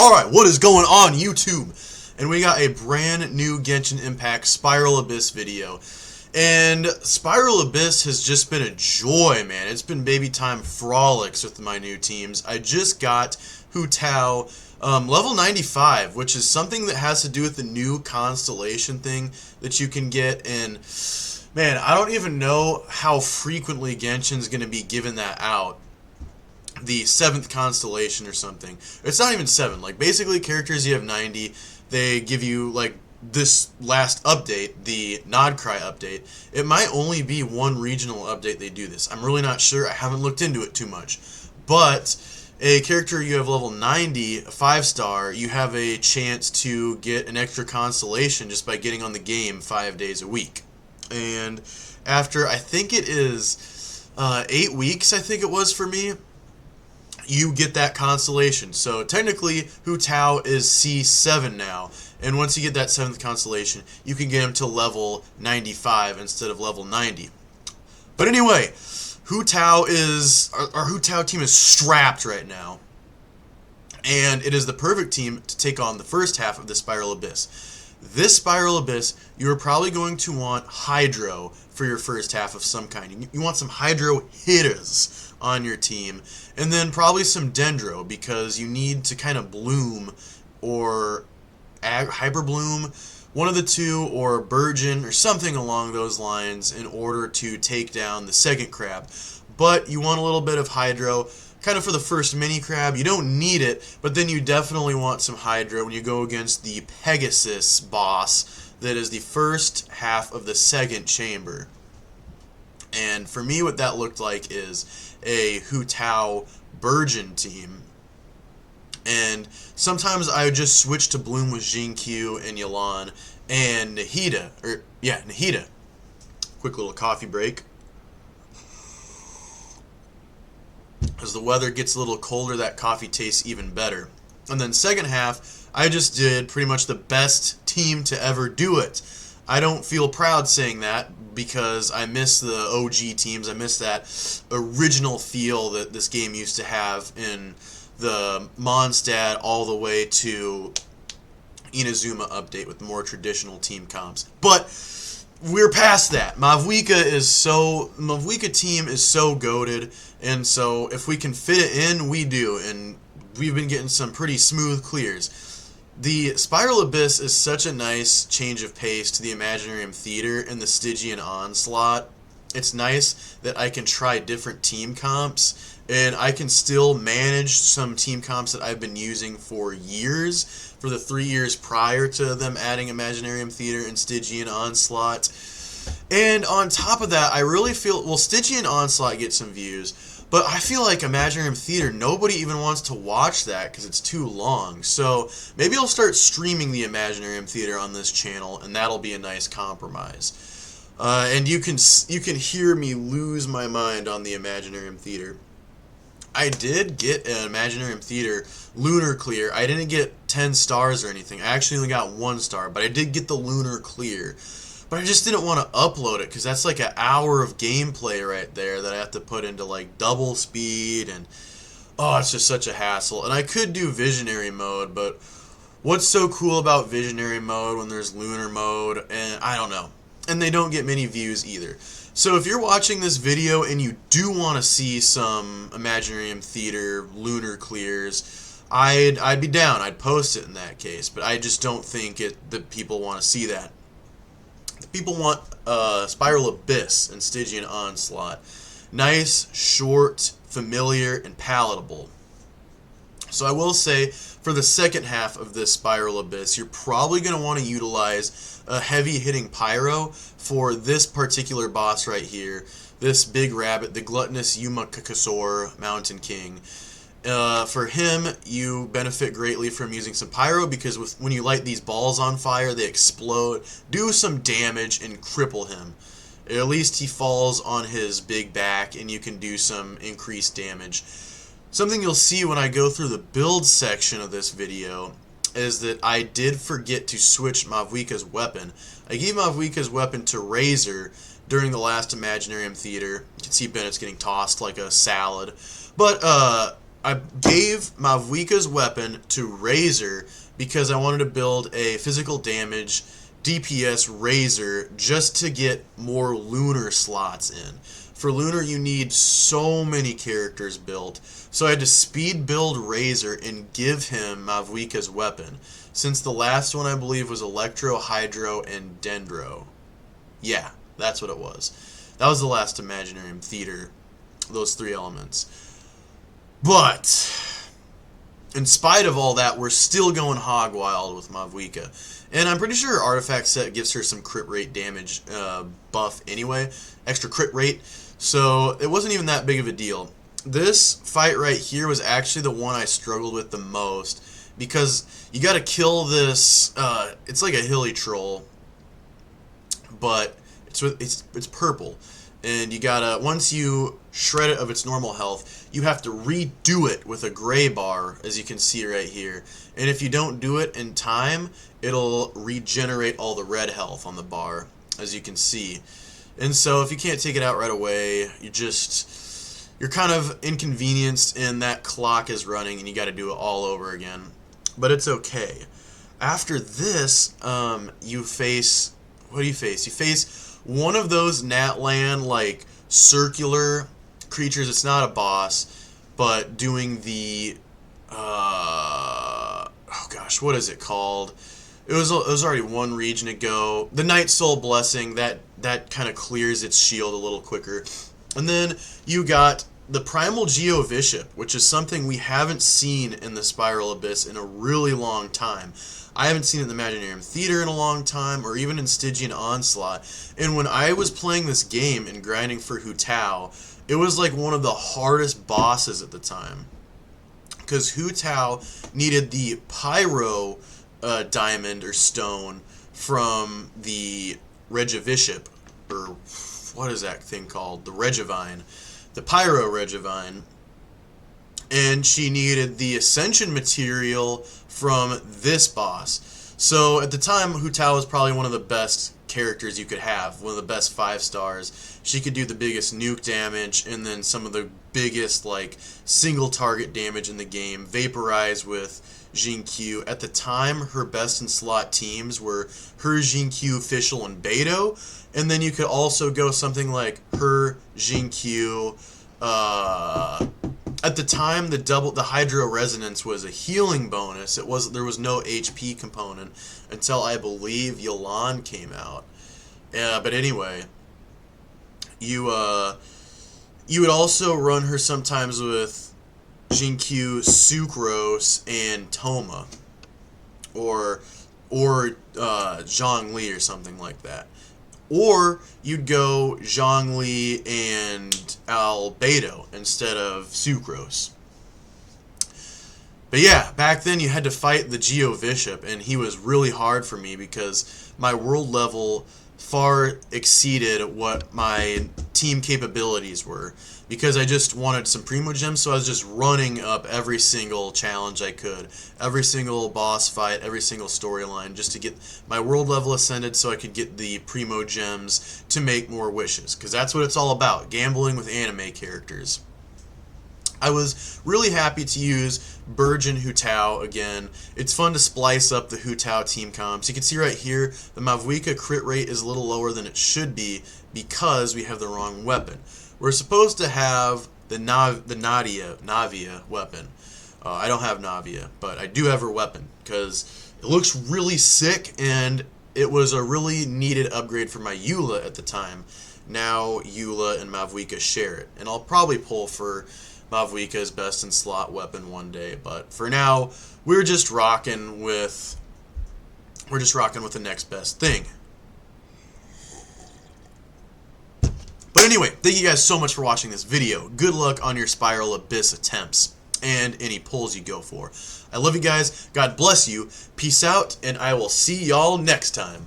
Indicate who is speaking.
Speaker 1: Alright, what is going on YouTube? And we got a brand new Genshin Impact Spiral Abyss video. And Spiral Abyss has just been a joy, man. It's been baby time frolics with my new teams. I just got Hu Tao level 95, which is something that has to do with the new constellation thing that you can get. And man, I don't even know how frequently Genshin's going to be giving that out. The 7th constellation or something. It's not even 7. Like, basically, characters you have 90, they give you, like, this last update, the Nodcry update. It might only be one regional update they do this. I'm really not sure. I haven't looked into it too much. But a character you have level 90, a 5-star, you have a chance to get an extra constellation just by getting on the game 5 days a week. And after, I think it is 8 weeks, I think it was for me, you get that constellation. So technically, Hu Tao is C7 now, and once you get that 7th constellation, you can get him to level 95 instead of level 90. But anyway, Hu Tao is our Hu Tao team is strapped right now, and it is the perfect team to take on the first half of the Spiral Abyss. This Spiral Abyss, you're probably going to want Hydro for your first half of some kind. You want some Hydro hitters on your team, and then probably some Dendro, because you need to kind of bloom or hyper bloom, one of the two, or Burgeon or something along those lines in order to take down the second crab. But you want a little bit of Hydro kind of for the first mini crab. You don't need it, but then you definitely want some Hydro when you go against the Pegasus boss that is the first half of the second chamber. And for me, what that looked like is a Hu Tao Burgeon team. And sometimes I would just switch to Bloom with Jinkyu and Yelan and Nahida. Nahida. Quick little coffee break. As the weather gets a little colder, that coffee tastes even better. And then second half, I just did pretty much the best team to ever do it. I don't feel proud saying that because I miss the OG teams. I miss that original feel that this game used to have in the Mondstadt all the way to Inazuma update with more traditional team comps. But we're past that. Mavwika team is so goated, and so if we can fit it in, we do, and we've been getting some pretty smooth clears. The Spiral Abyss is such a nice change of pace to the Imaginarium Theater and the Stygian Onslaught. It's nice that I can try different team comps, and I can still manage some team comps that I've been using for years, for the 3 years prior to them adding Imaginarium Theater and Stygian Onslaught. And on top of that, I really feel, well, Stygian Onslaught gets some views, but I feel like Imaginarium Theater, nobody even wants to watch that because it's too long. So maybe I'll start streaming the Imaginarium Theater on this channel, and that'll be a nice compromise. And you can hear me lose my mind on the Imaginarium Theater. I did get an Imaginarium Theater Lunar Clear. I didn't get 10 stars or anything. I actually only got 1 star, but I did get the Lunar Clear. But I just didn't want to upload it because that's like an hour of gameplay right there that I have to put into like double speed, and oh, it's just such a hassle. And I could do Visionary mode, but what's so cool about Visionary mode when there's Lunar mode? And I don't know. And they don't get many views either. So if you're watching this video and you do want to see some Imaginarium Theater Lunar Clears, I'd be down. I'd post it in that case. But I just don't think that people want to see that. People want Spiral Abyss and Stygian Onslaught. Nice, short, familiar, and palatable. So I will say, for the second half of this Spiral Abyss, you're probably going to want to utilize a heavy-hitting Pyro for this particular boss right here, this big rabbit, the gluttonous Yumakakasor Mountain King. For him, you benefit greatly from using some Pyro, because when you light these balls on fire, they explode, do some damage, and cripple him. At least he falls on his big back, and you can do some increased damage. Something you'll see when I go through the build section of this video is that I did forget to switch Mavwika's weapon. I gave Mavwika's weapon to Razor during the last Imaginarium Theater. You can see Bennett's getting tossed like a salad. But I gave Mavuika's weapon to Razor because I wanted to build a physical damage DPS Razor just to get more Lunar slots in. For Lunar, you need so many characters built, so I had to speed build Razor and give him Mavuika's weapon, since the last one I believe was Electro, Hydro, and Dendro. Yeah, that's what it was. That was the last Imaginarium Theater, those 3 elements. But in spite of all that, we're still going hog wild with Mavuika. And I'm pretty sure her artifact set gives her some crit rate damage buff anyway, extra crit rate. So it wasn't even that big of a deal. This fight right here was actually the one I struggled with the most, because you got to kill this. It's like a hilly troll, but it's purple, and you gotta, once you shred it of its normal health, you have to redo it with a gray bar, as you can see right here. And if you don't do it in time, it'll regenerate all the red health on the bar, as you can see. And so if you can't take it out right away, you're kind of inconvenienced, and that clock is running, and you got to do it all over again. But it's okay. After this, you face, what do you face? You face one of those Natlan, like, circular creatures. It's not a boss, but doing the, oh gosh, what is it called? It was already one region ago. The Night Soul Blessing, that kind of clears its shield a little quicker. And then you got the Primal Geovishap, which is something we haven't seen in the Spiral Abyss in a really long time. I haven't seen it in the Imaginarium Theater in a long time, or even in Stygian Onslaught. And when I was playing this game and grinding for Hu Tao, it was like one of the hardest bosses at the time, because Hu Tao needed the Pyro diamond or stone from the Regivishap, or what is that thing called? The Regivine. The Pyro Regivine. And she needed the Ascension material from this boss. So at the time, Hu Tao was probably one of the best characters you could have, one of the best 5 stars. She could do the biggest nuke damage, and then some of the biggest, like, single target damage in the game. Vaporize with Jin-Q. At the time, her best in slot teams were her, Jin-Q, Fischl, and Beidou. And then you could also go something like her, Jin-Q. At the time, the Hydro Resonance was a healing bonus. There was no HP component until I believe yall came out. But anyway, you would also run her sometimes with Jin-Q, Sucrose, and Toma, or Zhongli or something like that. Or you'd go Zhongli and Albedo instead of Sucrose. But yeah, back then you had to fight the Geovishap, and he was really hard for me because my world level far exceeded what my team capabilities were, because I just wanted some Primo Gems, so I was just running up every single challenge I could, every single boss fight, every single storyline, just to get my world level ascended so I could get the Primo Gems to make more wishes, because that's what it's all about, gambling with anime characters. I was really happy to use Burgeon Hu Tao again. It's fun to splice up the Hu Tao team comps. You can see right here, the Mavuika crit rate is a little lower than it should be because we have the wrong weapon. We're supposed to have the Navia weapon. I don't have Navia, but I do have her weapon because it looks really sick, and it was a really needed upgrade for my Eula at the time. Now Eula and Mavuika share it, and I'll probably pull for Mavuika's best in slot weapon one day, but for now we're just rocking with the next best thing. But anyway, thank you guys so much for watching this video. Good luck on your Spiral Abyss attempts and any pulls you go for. I love you guys. God bless you. Peace out, and I will see y'all next time.